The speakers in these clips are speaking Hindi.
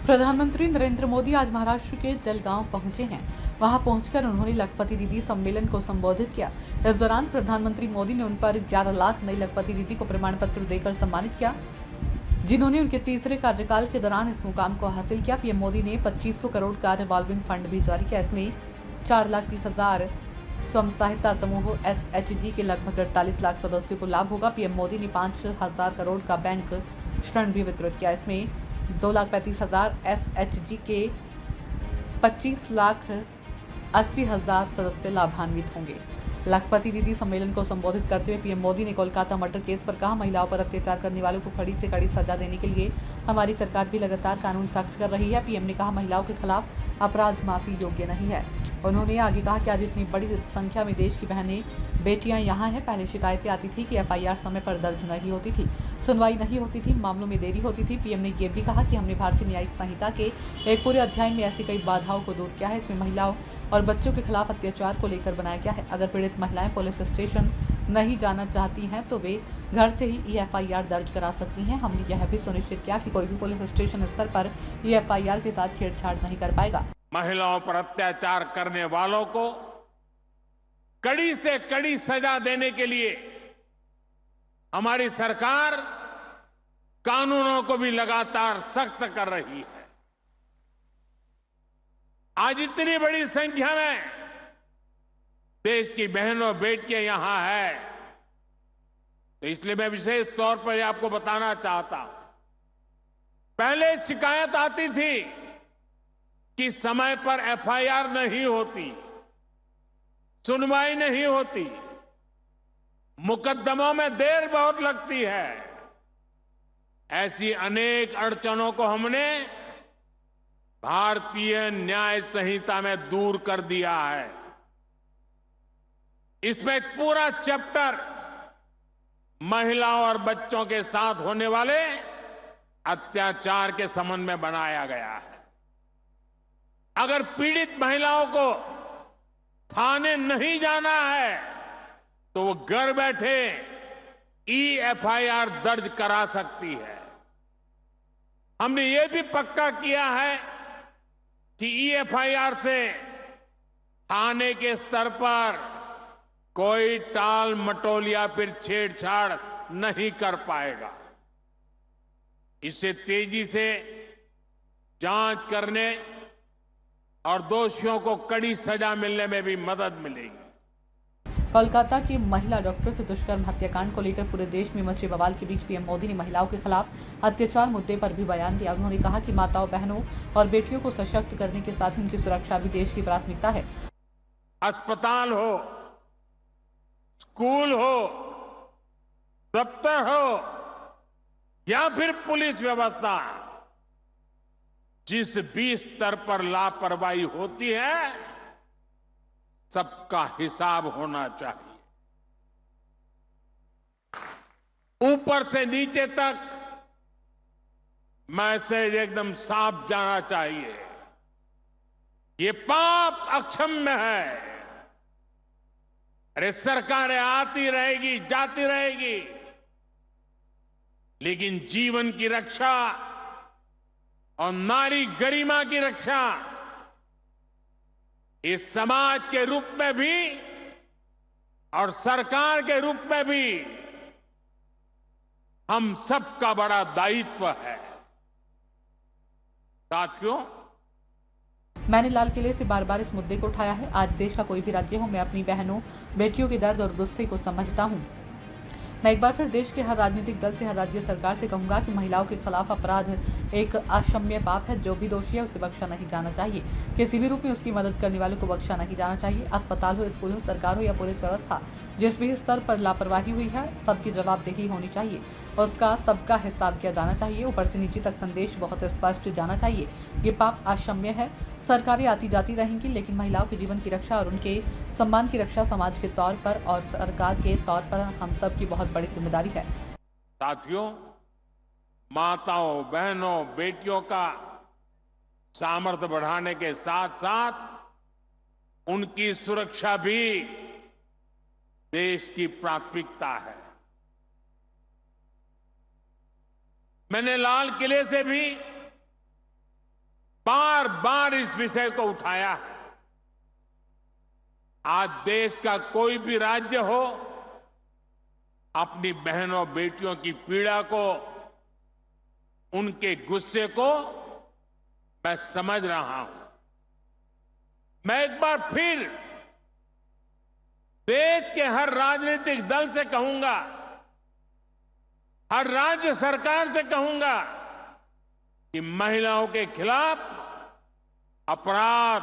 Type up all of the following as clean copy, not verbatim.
प्रधानमंत्री नरेंद्र मोदी आज महाराष्ट्र के जलगांव पहुंचे हैं। वहां पहुंचकर उन्होंने लखपति दीदी सम्मेलन को संबोधित किया। इस दौरान प्रधानमंत्री मोदी ने उन पर 11 लाख नई लखपति दीदी को प्रमाण पत्र देकर सम्मानित किया, जिन्होंने उनके तीसरे कार्यकाल के दौरान इस मुकाम को हासिल किया। पीएम मोदी ने 2500 करोड़ का रिवॉल्विंग फंड भी जारी किया। इसमें 4,30,000 स्वयं सहायता समूह SHG के लगभग 48 लाख सदस्यों को लाभ होगा। पीएम मोदी ने 5,000 करोड़ का बैंक ऋण भी वितरित किया। इसमें 2,35,000 SHG के 25,80,000 सदस्य लाभान्वित होंगे। लखपति दीदी सम्मेलन को संबोधित करते हुए पीएम मोदी ने कोलकाता मर्डर केस पर कहा, महिलाओं पर अत्याचार करने वालों को कड़ी से कड़ी सजा देने के लिए हमारी सरकार भी लगातार कानून सख्त कर रही है। पीएम ने कहा, महिलाओं के खिलाफ अपराध माफी योग्य नहीं है। उन्होंने आगे कहा कि आज इतनी बड़ी संख्या में देश की बहनें बेटियां यहाँ हैं। पहले शिकायतें आती थी कि FIR समय पर दर्ज नहीं होती थी, सुनवाई नहीं होती थी, मामलों में देरी होती थी। पीएम ने यह भी कहा कि हमने भारतीय न्यायिक संहिता के एक पूरे अध्याय में ऐसी कई बाधाओं को दूर किया है। इसमें महिलाओं और बच्चों के खिलाफ अत्याचार को लेकर बनाया गया है। अगर पीड़ित महिलाएं पुलिस स्टेशन नहीं जाना चाहती हैं तो वे घर से ही FIR दर्ज करा सकती हैं। हमने यह भी सुनिश्चित किया कि कोई भी पुलिस स्टेशन स्तर पर FIR के साथ छेड़छाड़ नहीं कर पाएगा। महिलाओं पर अत्याचार करने वालों को कड़ी से कड़ी सजा देने के लिए हमारी सरकार कानूनों को भी लगातार सख्त कर रही है। आज इतनी बड़ी संख्या में देश की बहनों बेटियां यहां है, तो इसलिए मैं विशेष तौर पर आपको बताना चाहता हूं। पहले शिकायत आती थी कि समय पर FIR नहीं होती, सुनवाई नहीं होती, मुकदमों में देर बहुत लगती है। ऐसी अनेक अड़चनों को हमने भारतीय न्याय संहिता में दूर कर दिया है। इसमें एक पूरा चैप्टर महिलाओं और बच्चों के साथ होने वाले अत्याचार के संबंध में बनाया गया है। अगर पीड़ित महिलाओं को थाने नहीं जाना है तो वो घर बैठे FIR दर्ज करा सकती है। हमने ये भी पक्का किया है कि FIR से थाने के स्तर पर कोई टाल मटोल या फिर छेड़छाड़ नहीं कर पाएगा। इससे तेजी से जांच करने और दोषियों को कड़ी सजा मिलने में भी मदद मिलेगी। कोलकाता की महिला डॉक्टर से दुष्कर्म हत्याकांड को लेकर पूरे देश में मचे बवाल के बीच पीएम मोदी ने महिलाओं के खिलाफ अत्याचार मुद्दे पर भी बयान दिया। उन्होंने कहा कि माताओं, बहनों और बेटियों को सशक्त करने के साथ ही उनकी सुरक्षा भी देश की प्राथमिकता है। अस्पताल हो, स्कूल हो, दफ्तर हो या फिर पुलिस व्यवस्था, जिस भी स्तर पर लापरवाही होती है सबका हिसाब होना चाहिए। ऊपर से नीचे तक मैसेज एकदम साफ जाना चाहिए। ये पाप अक्षम्य है। अरे सरकारें आती रहेगी, जाती रहेगी, लेकिन जीवन की रक्षा और नारी गरिमा की रक्षा इस समाज के रूप में भी और सरकार के रूप में भी हम सबका बड़ा दायित्व है। साथियों, मैंने लाल किले से बार बार इस मुद्दे को उठाया है। आज देश का कोई भी राज्य हो, मैं अपनी बहनों बेटियों के दर्द और गुस्से को समझता हूं। मैं एक बार फिर देश के हर राजनीतिक दल से, हर राज्य सरकार से कहूंगा कि महिलाओं के खिलाफ अपराध एक अक्षम्य पाप है। जो भी दोषी है उसे बख्शा नहीं जाना चाहिए। किसी भी रूप में उसकी मदद करने वालों को बख्शा नहीं जाना चाहिए। अस्पताल हो, स्कूल हो, सरकार हो या पुलिस व्यवस्था, जिस भी स्तर पर लापरवाही हुई है सबकी जवाबदेही होनी चाहिए। उसका सबका हिसाब किया जाना चाहिए। ऊपर से नीचे तक संदेश बहुत स्पष्ट जाना चाहिए। ये पाप अक्षम्य है। सरकारें आती जाती रहेंगी, लेकिन महिलाओं के जीवन की रक्षा और उनके सम्मान की रक्षा समाज के तौर पर और सरकार के तौर पर हम सब की बहुत बड़ी जिम्मेदारी है। साथियों, माताओं, बहनों, बेटियों का सामर्थ्य बढ़ाने के साथ साथ उनकी सुरक्षा भी देश की प्राथमिकता है। मैंने लाल किले से भी बार बार इस विषय को उठाया है। आज देश का कोई भी राज्य हो, अपनी बहनों बेटियों की पीड़ा को, उनके गुस्से को मैं समझ रहा हूं। मैं एक बार फिर देश के हर राजनीतिक दल से कहूंगा, हर राज्य सरकार से कहूंगा कि महिलाओं के खिलाफ अपराध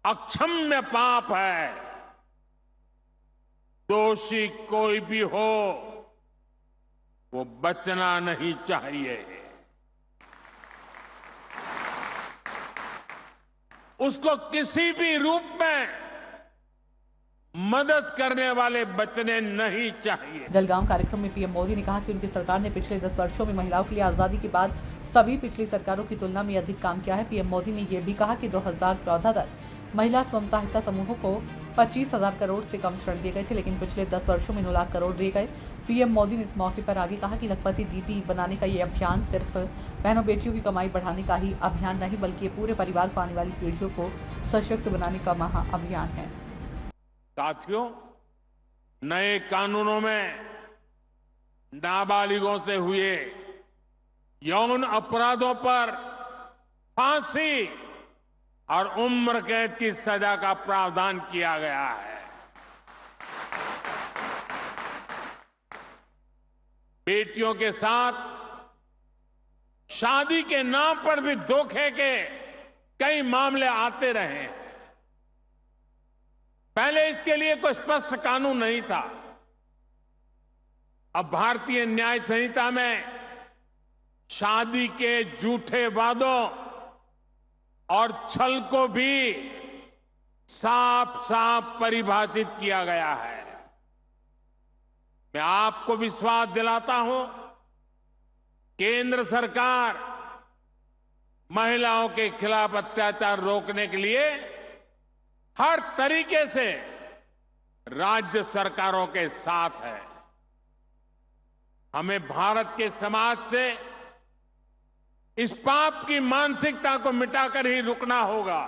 अक्षम्य पाप है। दोषी कोई भी हो, वो बचना नहीं चाहिए। उसको किसी भी रूप में मदद करने वाले बचने नहीं चाहिए। जलगांव कार्यक्रम में पीएम मोदी ने कहा कि उनकी सरकार ने पिछले 10 वर्षों में महिलाओं के लिए आजादी के बाद सभी पिछली सरकारों की तुलना में अधिक काम किया है। पीएम मोदी ने यह भी कहा कि 2014 तक महिला स्वयं सहायता समूहों को 25,000 करोड़ से कम ऋण दिए गए थे, लेकिन पिछले 10 वर्षों में 9 लाख करोड़ दिए गए। पीएम मोदी ने इस मौके पर आगे कहा कि लखपति दीदी बनाने का ये अभियान सिर्फ बहनों बेटियों की कमाई बढ़ाने का ही अभियान नहीं, बल्कि ये पूरे परिवार को, आने वाली पीढ़ियों को सशक्त बनाने का महा अभियान है। साथियों, नए कानूनों में नाबालिगों से हुए यौन अपराधों पर फांसी और उम्र कैद की सजा का प्रावधान किया गया है। बेटियों के साथ शादी के नाम पर भी धोखे के कई मामले आते रहे। पहले इसके लिए कोई स्पष्ट कानून नहीं था। अब भारतीय न्याय संहिता में शादी के झूठे वादों और छल को भी साफ साफ परिभाषित किया गया है। मैं आपको विश्वास दिलाता हूं, केंद्र सरकार महिलाओं के खिलाफ अत्याचार रोकने के लिए हर तरीके से राज्य सरकारों के साथ है। हमें भारत के समाज से इस पाप की मानसिकता को मिटाकर ही रुकना होगा।